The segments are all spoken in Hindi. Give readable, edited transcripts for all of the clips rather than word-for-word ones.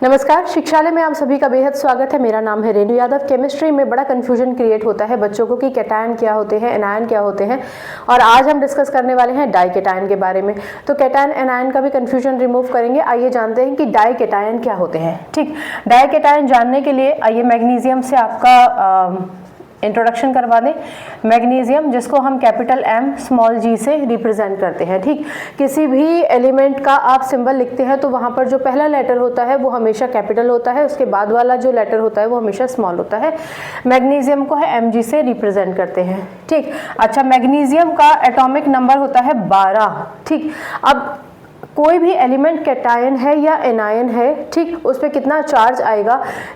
नमस्कार, शिक्षालय में आप सभी का बेहद स्वागत है। मेरा नाम है रेणु यादव। केमिस्ट्री में बड़ा कन्फ्यूजन क्रिएट होता है बच्चों को कि कैटायन क्या होते हैं, एनायन क्या होते हैं, और आज हम डिस्कस करने वाले हैं डाई कैटायन के बारे में। तो कैटायन एनायन का भी कन्फ्यूजन रिमूव करेंगे। आइए जानते हैं कि डाई कैटायन क्या होते हैं। ठीक, डाई कैटायन जानने के लिए आइए मैग्नीशियम से आपका इंट्रोडक्शन करवा दें। मैग्नीशियम जिसको हम कैपिटल M स्मॉल g से रिप्रेजेंट करते हैं। ठीक, किसी भी एलिमेंट का आप सिंबल लिखते हैं तो वहाँ पर जो पहला लेटर होता है वो हमेशा कैपिटल होता है, उसके बाद वाला जो लेटर होता है वो हमेशा स्मॉल होता है। मैग्नीशियम को है Mg से रिप्रेजेंट करते हैं। ठीक, अच्छा, मैग्नीशियम का एटॉमिक नंबर होता है 12। ठीक, अब कोई भी एलिमेंट कैटायन है या एनायन है, ठीक, उस पर कितना चार्ज आएगा,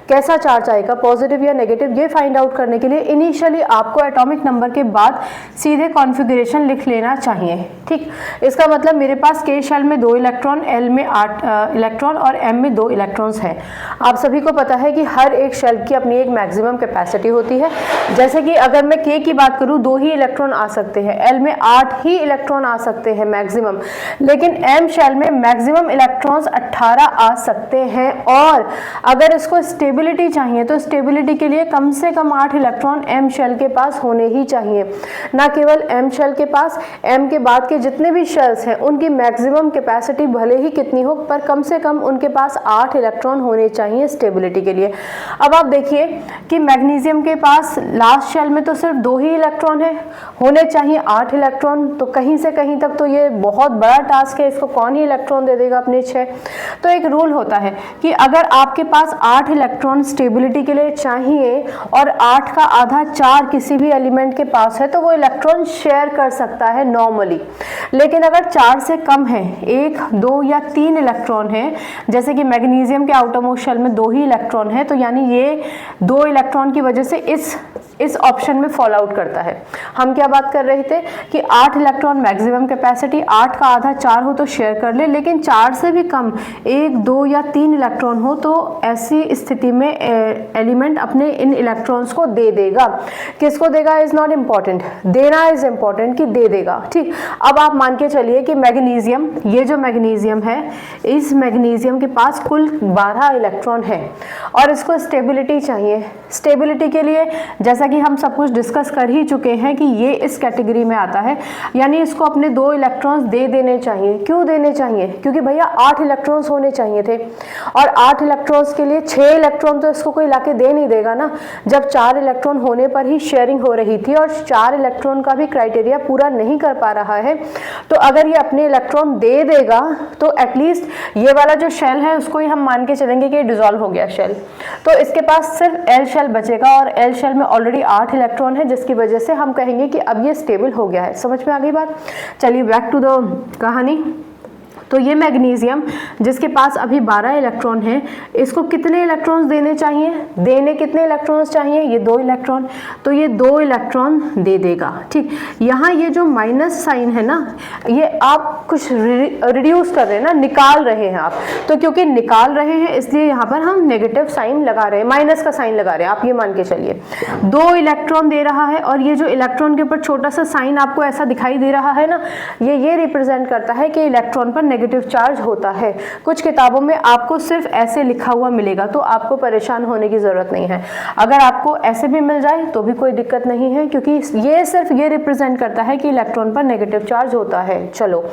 कैसा चार्ज आएगा, पॉजिटिव या नेगेटिव, ये फाइंड आउट करने के लिए इनिशियली आपको एटॉमिक नंबर के बाद सीधे कॉन्फ़िगरेशन लिख लेना चाहिए। ठीक, इसका मतलब मेरे पास K शेल में 2 इलेक्ट्रॉन, L में 8 इलेक्ट्रॉन और M में 2 इलेक्ट्रॉन्स हैं। आप सभी को पता है कि हर एक शेल की अपनी एक मैक्सिमम कैपेसिटी होती है। जैसे कि अगर मैं K की बात करूँ, 2 ही इलेक्ट्रॉन आ सकते हैं, L में 8 ही इलेक्ट्रॉन आ सकते हैं मैक्सिमम, लेकिन M शेल में मैक्सिमम इलेक्ट्रॉन्स 18 आ सकते हैं। और अगर इसको स्टेबिलिटी चाहिए तो स्टेबिलिटी के लिए कम से कम 8 इलेक्ट्रॉन M शेल के पास होने ही चाहिए। ना केवल M शेल के पास, M के बाद के जितने भी शेल्स हैं उनकी मैक्सिमम कैपेसिटी भले ही कितनी हो, पर कम से कम उनके पास 8 इलेक्ट्रॉन होने चाहिए स्टेबिलिटी के लिए। अब आप देखिए कि मैग्नीशियम के पास लास्ट शेल में तो सिर्फ 2 ही इलेक्ट्रॉन है, होने चाहिए 8 इलेक्ट्रॉन। तो कहीं से कहीं तक तो ये बहुत बड़ा टास्क है, इसको कौन ही इलेक्ट्रॉन दे देगा अपने 6। तो एक रूल होता है कि अगर आपके पास 8 इलेक्ट्रॉन स्टेबिलिटी के लिए चाहिए और 8 का आधा 4 किसी भी एलिमेंट के पास है तो वो इलेक्ट्रॉन शेयर कर सकता है नॉर्मली। लेकिन अगर 4 से कम है, 1, 2 या 3 इलेक्ट्रॉन है, जैसे कि मैग्नीशियम के आउटरमोस्ट शेल में 2 ही इलेक्ट्रॉन है, तो यानी ये 2 इलेक्ट्रॉन की वजह से इस ऑप्शन में फॉल आउट करता है। हम क्या बात कर रहे थे कि 8 इलेक्ट्रॉन मैक्सिमम कैपेसिटी, 8 का आधा 4 हो तो शेयर कर ले, लेकिन 4 से भी कम 1, 2 या 3 इलेक्ट्रॉन हो तो ऐसी स्थिति में एलिमेंट अपने इन इलेक्ट्रॉन्स को दे देगा। किसको देगा इज नॉट इम्पॉर्टेंट, देना इज इम्पॉर्टेंट कि दे देगा। ठीक, अब आप मान के चलिए कि मैग्नीशियम, ये जो मैग्नीशियम है, इस मैग्नीशियम के पास कुल 12 इलेक्ट्रॉन है और इसको स्टेबिलिटी चाहिए। स्टेबिलिटी के लिए जैसा कि हम सब कुछ डिस्कस कर ही चुके हैं कि ये इस कैटेगरी में आता है, यानी इसको अपने 2 इलेक्ट्रॉन्स दे देने चाहिए। क्यों देने चाहिए? क्योंकि भैया 8 इलेक्ट्रॉन्स होने चाहिए थे और 8 इलेक्ट्रॉन्स के लिए 6 इलेक्ट्रॉन तो इसको कोई लाके दे नहीं देगा ना, जब 4 इलेक्ट्रॉन होने पर ही शेयरिंग हो रही थी और 4 इलेक्ट्रॉन का भी क्राइटेरिया पूरा नहीं कर पा रहा है। तो अगर ये अपने इलेक्ट्रॉन दे देगा तो एटलीस्ट ये वाला जो शेल है उसको ही हम मान के चलेंगे कि डिसॉल्व हो गया शेल, तो इसके पास सिर्फ L शेल बचेगा और L शेल में ऑलरेडी 8 इलेक्ट्रॉन है, जिसकी वजह से हम कहेंगे कि अब ये स्टेबल हो गया है। समझ में आ गई बात? चलिए बैक टू द कहानी। तो ये मैग्नीशियम जिसके पास अभी 12 इलेक्ट्रॉन है, इसको कितने इलेक्ट्रॉन्स देने चाहिए? देने कितने इलेक्ट्रॉन्स चाहिए? ये 2 इलेक्ट्रॉन, तो ये 2 इलेक्ट्रॉन दे देगा। ठीक, यहाँ ये जो माइनस साइन है ना, ये आप कुछ रिड्यूस कर रहे हैं ना, निकाल रहे हैं आप, तो क्योंकि निकाल रहे हैं इसलिए यहाँ पर हम नेगेटिव साइन लगा रहे हैं, माइनस का साइन लगा रहे हैं। आप ये मान के चलिए 2 इलेक्ट्रॉन दे रहा है और ये जो इलेक्ट्रॉन के ऊपर छोटा सा साइन आपको ऐसा दिखाई दे रहा है ना, ये रिप्रेजेंट करता है कि इलेक्ट्रॉन पर नेगेटिव चार्ज होता है। कुछ किताबों में आपको सिर्फ ऐसे लिखा हुआ मिलेगा, तो आपको परेशान होने की जरूरत नहीं है। अगर आपको ऐसे भी मिल जाए तो भी कोई दिक्कत नहीं है, क्योंकि ये सिर्फ ये रिप्रेजेंट करता है कि इलेक्ट्रॉन पर नेगेटिव चार्ज होता है। चलो,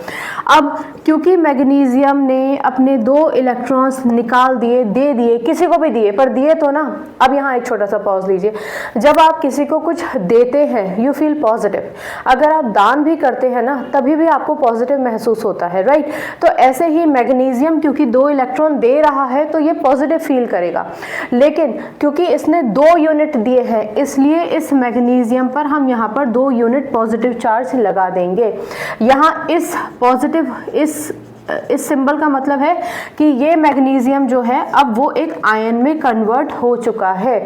अब क्योंकि मैग्नीशियम ने अपने 2 इलेक्ट्रॉन्स निकाल दिए, दे दिए, किसी को भी दिए, पर दिए तो ना। अब यहाँ एक छोटा सा पॉज लीजिए। जब आप किसी को कुछ देते हैं यू फील पॉजिटिव, अगर आप दान भी करते हैं ना तभी भी आपको पॉजिटिव महसूस होता है, राइट? तो ऐसे ही मैग्नीशियम क्योंकि 2 इलेक्ट्रॉन दे रहा है तो ये पॉजिटिव फील करेगा, लेकिन क्योंकि इसने 2 यूनिट दिए हैं इसलिए इस मैग्नीशियम पर हम यहाँ पर 2 यूनिट पॉजिटिव चार्ज लगा देंगे। यहाँ इस पॉजिटिव इस सिंबल का मतलब है कि ये मैग्नीशियम जो है अब वो एक आयन में कन्वर्ट हो चुका है।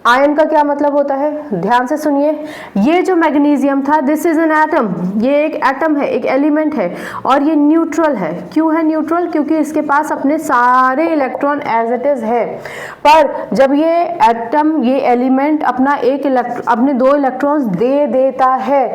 आयन का क्या मतलब होता है, ध्यान से सुनिए। ये जो मैग्नीशियम था, दिस इज एन एटम, ये एक एटम है, एक एलिमेंट है, और ये न्यूट्रल है। क्यों है न्यूट्रल? क्योंकि इसके पास अपने सारे इलेक्ट्रॉन एज इट इज है। पर जब ये एटम, ये एलिमेंट अपने 2 इलेक्ट्रॉन्स दे देता है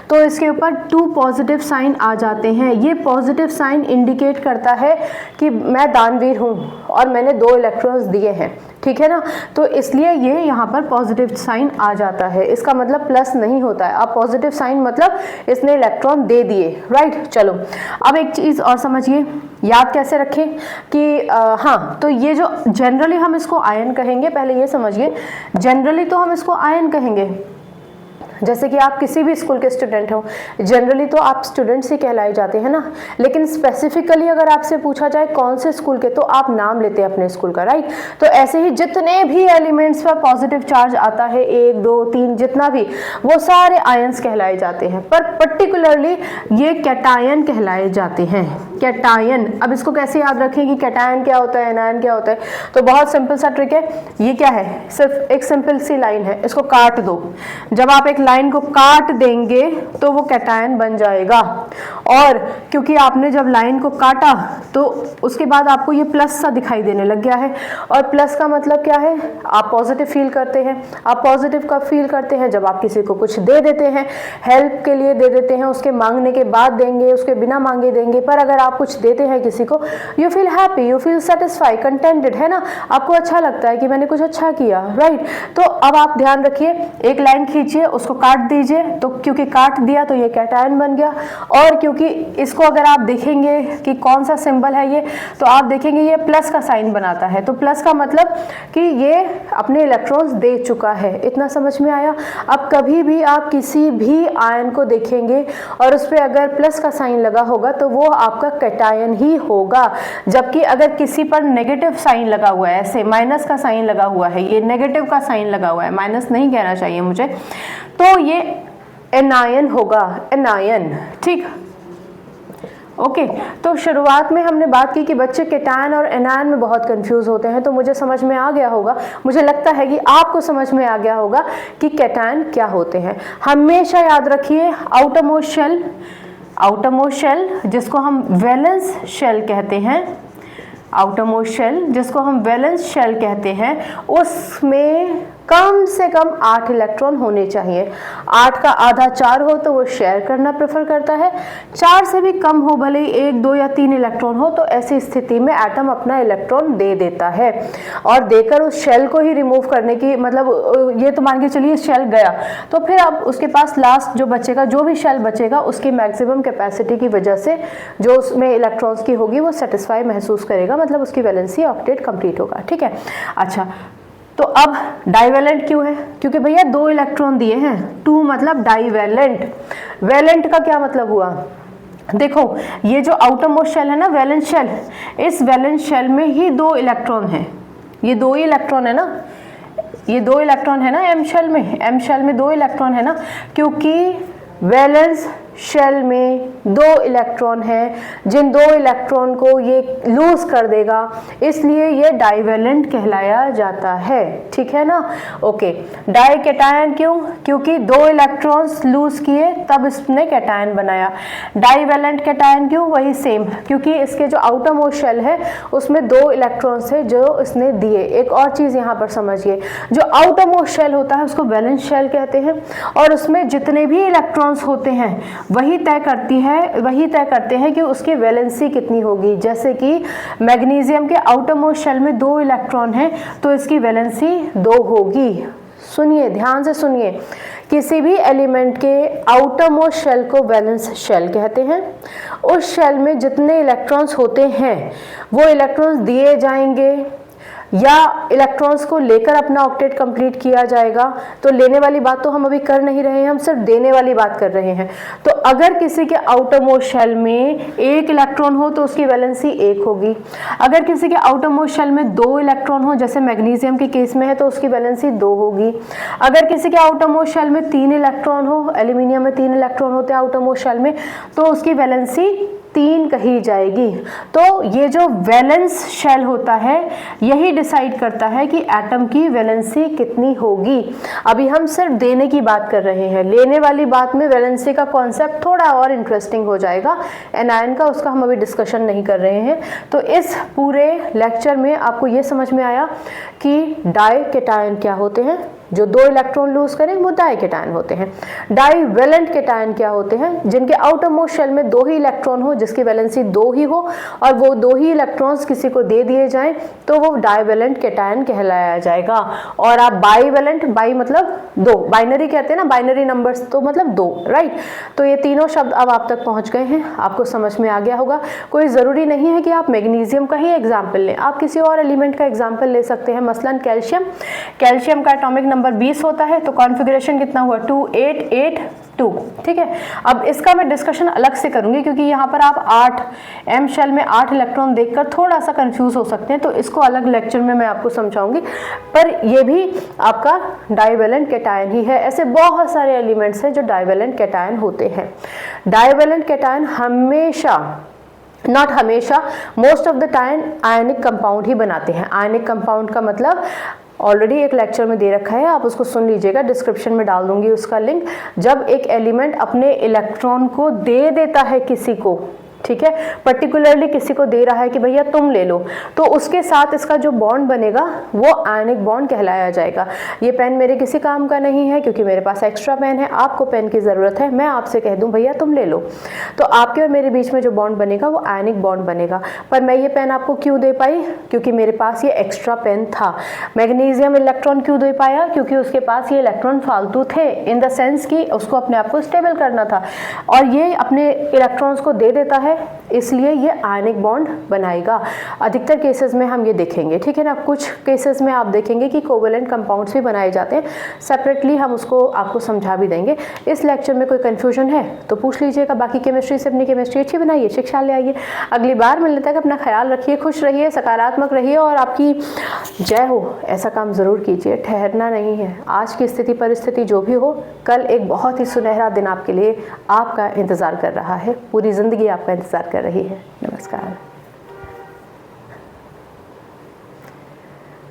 तो इसके ऊपर 2 पॉजिटिव साइन आ जाते हैं। ये पॉजिटिव साइन इंडिकेट करता है कि मैं दानवीर हूँ और मैंने 2 इलेक्ट्रॉन्स दिए हैं, ठीक है ना। तो इसलिए ये यहाँ पर पॉजिटिव साइन आ जाता है, इसका मतलब प्लस नहीं होता है। अब पॉजिटिव साइन मतलब इसने इलेक्ट्रॉन दे दिए, राइट। चलो अब एक चीज़ और समझिए, याद कैसे रखें कि हाँ, तो ये जो जनरली हम इसको आयन कहेंगे, पहले ये समझिए, जनरली तो हम इसको आयन कहेंगे। जैसे कि आप किसी भी स्कूल के स्टूडेंट हो, जनरली तो आप स्टूडेंट्स ही कहलाए जाते हैं ना, लेकिन स्पेसिफिकली अगर आपसे पूछा जाए कौन से स्कूल के, तो आप नाम लेते हैं अपने स्कूल का, राइट। तो ऐसे ही जितने भी एलिमेंट्स पर पॉजिटिव चार्ज आता है, 1 2 3 जितना भी, वो सारे आयंस कहलाए जाते हैं। पर पर्टिकुलरली ये कैटायन कहलाए जाते हैं, कैटायन। अब इसको कैसे याद रखें कि कैटायन क्या होता है, एनायन क्या होता है? तो बहुत सिंपल सा ट्रिक है। ये क्या है, सिर्फ एक सिंपल सी लाइन है, इसको काट दो। जब आप एक लाइन को काट देंगे तो वो कैटायन बन जाएगा। और क्योंकि आपने जब लाइन को काटा तो उसके बाद आपको ये प्लस सा दिखाई देने लग गया है, और प्लस का मतलब क्या है, आप पॉजिटिव फील करते हैं। आप पॉजिटिव कब फील करते हैं? जब आप किसी को कुछ दे देते हैं, हेल्प के लिए दे देते हैं, उसके मांगने के बाद देंगे, उसके बिना मांगे देंगे। पर अगर आप कुछ देते हैं किसी को, you feel happy, you feel satisfy, contented, है ना। आपको अच्छा लगता है कि मैंने कुछ अच्छा किया, राइट। तो अब आप ध्यान रखिए, एक लाइन खींचिए, उसको काट दीजिए, तो क्योंकि काट दिया तो ये कैटायन बन गया। और क्योंकि इसको अगर आप देखेंगे कि कौन सा सिंबल है ये, तो आप देखेंगे ये प्लस का साइन बनाता है। तो प्लस का मतलब कि ये अपने इलेक्ट्रॉन्स दे चुका है। इतना समझ में आया? अब कभी भी आप किसी भी आयन को देखेंगे और उस पर अगर प्लस का साइन लगा होगा तो वो आपका कैटायन ही होगा। जबकि अगर किसी पर नेगेटिव साइन लगा हुआ है, ऐसे माइनस का साइन लगा हुआ है, ये नेगेटिव का साइन लगा हुआ है, माइनस नहीं कहना चाहिए मुझे, तो ये एनायन होगा, एनायन, ठीक। ओके, तो शुरुआत में हमने बात की कि बच्चे कैटायन और एनायन में बहुत कंफ्यूज होते हैं, तो मुझे समझ में आ गया होगा, मुझे लगता है कि आपको समझ में आ गया होगा कि कैटायन क्या होते हैं। हमेशा याद रखिए, आउटरमोस्ट शेल, आउटरमोस्ट शेल जिसको हम वैलेंस शेल कहते हैं, आउटरमोस्ट शेल जिसको हम वैलेंस शेल कहते हैं, उसमें कम से कम 8 इलेक्ट्रॉन होने चाहिए। 8 का आधा 4 हो तो वो शेयर करना प्रेफर करता है। 4 से भी कम हो, भले ही 1 2 या 3 इलेक्ट्रॉन हो, तो ऐसी स्थिति में एटम अपना इलेक्ट्रॉन दे देता है। और देकर उस शेल को ही रिमूव करने की, मतलब ये तो मान के चलिए शेल गया, तो फिर अब उसके पास लास्ट जो बचेगा, जो भी शेल बचेगा, उसकी मैक्सिमम कैपेसिटी की वजह से जो उसमें इलेक्ट्रॉन्स की होगी वो सेटिस्फाई महसूस करेगा, मतलब उसकी वैलेंसी ऑक्टेट कंप्लीट होगा, ठीक है। अच्छा, तो अब डाइवेलेंट क्यों है? क्योंकि भैया 2 इलेक्ट्रॉन दिए हैं, 2 मतलब डाइवेलेंट। वैलेंट का क्या मतलब हुआ? देखो, ये जो आउटर मोस्ट शेल है ना, वैलेंस शेल, इस वैलेंस शेल में ही 2 इलेक्ट्रॉन हैं। ये 2 ही इलेक्ट्रॉन है ना, ये 2 इलेक्ट्रॉन है ना एम शेल में, एम शेल में 2 इलेक्ट्रॉन है ना, क्योंकि वैलेंस शेल में 2 इलेक्ट्रॉन हैं, जिन 2 इलेक्ट्रॉन को ये लूज कर देगा, इसलिए ये डाइवेलेंट कहलाया जाता है, ठीक है ना। ओके, डाई कैटायन क्यों? क्योंकि 2 इलेक्ट्रॉन्स लूज किए तब इसने कैटायन बनाया। डाइवेलेंट कैटायन क्यों? वही सेम, क्योंकि इसके जो आउटर मोस्ट शेल है उसमें 2 इलेक्ट्रॉन्स है जो इसने दिए। एक और चीज़ यहाँ पर समझिए, जो आउटर मोस्ट शेल होता है उसको वैलेंस शेल कहते हैं, और उसमें जितने भी इलेक्ट्रॉन्स होते हैं वही तय करते हैं कि उसकी वैलेंसी कितनी होगी। जैसे कि मैग्नीशियम के आउटर मोस्ट शेल में 2 इलेक्ट्रॉन हैं, तो इसकी वैलेंसी 2 होगी। सुनिए, ध्यान से सुनिए, किसी भी एलिमेंट के आउटर मोस्ट शेल को वैलेंस शेल कहते हैं। उस शेल में जितने इलेक्ट्रॉन्स होते हैं वो इलेक्ट्रॉन्स दिए जाएंगे या इलेक्ट्रॉन्स को लेकर अपना ऑक्टेट कंप्लीट किया जाएगा। तो लेने वाली बात तो हम अभी कर नहीं रहे हैं, हम सिर्फ देने वाली बात कर रहे हैं। तो अगर किसी के आउटर मोस्ट शेल में 1 इलेक्ट्रॉन हो तो उसकी वैलेंसी 1 होगी। अगर किसी के आउटर मोस्ट शेल में 2 इलेक्ट्रॉन हो, जैसे मैग्नीशियम के केस में है, तो उसकी वैलेंसी 2 होगी। अगर किसी के आउटर मोस्ट शेल में 3 इलेक्ट्रॉन हो, एल्यूमिनियम में 3 इलेक्ट्रॉन होते हैं आउटर मोस्ट शेल में, तो उसकी वैलेंसी 3 कही जाएगी। तो ये जो वैलेंस शेल होता है यही डिसाइड करता है कि एटम की वैलेंसी कितनी होगी। अभी हम सिर्फ देने की बात कर रहे हैं, लेने वाली बात में वैलेंसी का कॉन्सेप्ट थोड़ा और इंटरेस्टिंग हो जाएगा एनायन का, उसका हम अभी डिस्कशन नहीं कर रहे हैं। तो इस पूरे लेक्चर में आपको ये समझ में आया कि डाई कैटायन क्या होते हैं, जो 2 इलेक्ट्रॉन लूज करें वो डाई कैटायन होते हैं। डाई वैलेंट कैटायन क्या होते हैं, जिनके आउटर मोस्ट शेल में 2 ही इलेक्ट्रॉन हो, जिसकी वैलेंसी 2 ही हो और वो 2 ही इलेक्ट्रॉन्स किसी को दे दिए जाएं तो वो डाईवैलेंट कैटायन कहलाया जाएगा। और आप बाईवैलेंट, बाई मतलब 2, बाइनरी कहते हैं ना, बाइनरी नंबर्स, तो मतलब 2, राइट। तो ये तीनों शब्द अब आप तक पहुंच गए हैं, आपको समझ में आ गया होगा। कोई ज़रूरी नहीं है कि आप मैग्नीशियम का ही एग्जाम्पल लें, आप किसी और एलिमेंट का एग्जाम्पल ले सकते हैं। मसलन कैल्शियम, कैल्शियम का एटॉमिक नंबर 20 होता है, तो कॉन्फ़िगरेशन कितना हुआ 2882, ठीक है। अब इसका मैं डिस्कशन अलग से करूंगी क्योंकि यहाँ पर आप 8 एम शेल में 8 इलेक्ट्रॉन देखकर थोड़ा सा कंफ्यूज हो सकते हैं, तो इसको अलग लेक्चर में मैं आपको समझाऊंगी। पर ये भी आपका डाईवैलेंट कैटायन ही है। ऐसे बहुत सारे एलिमेंट्स हैं जो डाईवैलेंट कैटायन होते हैं। डाईवैलेंट कैटायन हमेशा, नॉट हमेशा, most of the time ionic compound ही बनाते हैं। आयनिक कंपाउंड का मतलब ऑलरेडी एक लेक्चर में दे रखा है, आप उसको सुन लीजिएगा, डिस्क्रिप्शन में डाल दूंगी उसका लिंक। जब एक एलिमेंट अपने इलेक्ट्रॉन को दे देता है किसी को, ठीक है, पर्टिकुलरली किसी को दे रहा है कि भैया तुम ले लो, तो उसके साथ इसका जो बॉन्ड बनेगा वो आयनिक बॉन्ड कहलाया जाएगा। ये पेन मेरे किसी काम का नहीं है क्योंकि मेरे पास एक्स्ट्रा पेन है, आपको पेन की ज़रूरत है, मैं आपसे कह दूं भैया तुम ले लो, तो आपके और मेरे बीच में जो बॉन्ड बनेगा वो आयनिक बॉन्ड बनेगा। पर मैं ये पेन आपको क्यों दे पाई, क्योंकि मेरे पास ये एक्स्ट्रा पेन था। मैग्नीशियम इलेक्ट्रॉन क्यों दे पाया, क्योंकि उसके पास ये इलेक्ट्रॉन फालतू थे, इन द सेंस कि उसको अपने आप को स्टेबल करना था, और ये अपने इलेक्ट्रॉन्स को दे देता है, इसलिए ये आयनिक बॉन्ड बनाएगा। अधिकतर केसेस में हम ये देखेंगे, ठीक है ना। कुछ केसेस में आप देखेंगे कि कोवेलेंट कंपाउंड्स भी बनाए जाते हैं, सेपरेटली हम उसको आपको समझा भी देंगे। इस लेक्चर में कोई कंफ्यूजन है तो पूछ लीजिएगा, बाकी केमिस्ट्री से अपनी केमिस्ट्री अच्छी बनाइए, शिक्षा ले आइए। अगली बार मिलने तक अपना ख्याल रखिए, खुश रहिए, सकारात्मक रहिए और आपकी जय हो। ऐसा काम ज़रूर कीजिए, ठहरना नहीं है। आज की स्थिति परिस्थिति जो भी हो, कल एक बहुत ही सुनहरा दिन आपके लिए आपका इंतज़ार कर रहा है, पूरी ज़िंदगी आपका इंतज़ार कर रही है। नमस्कार।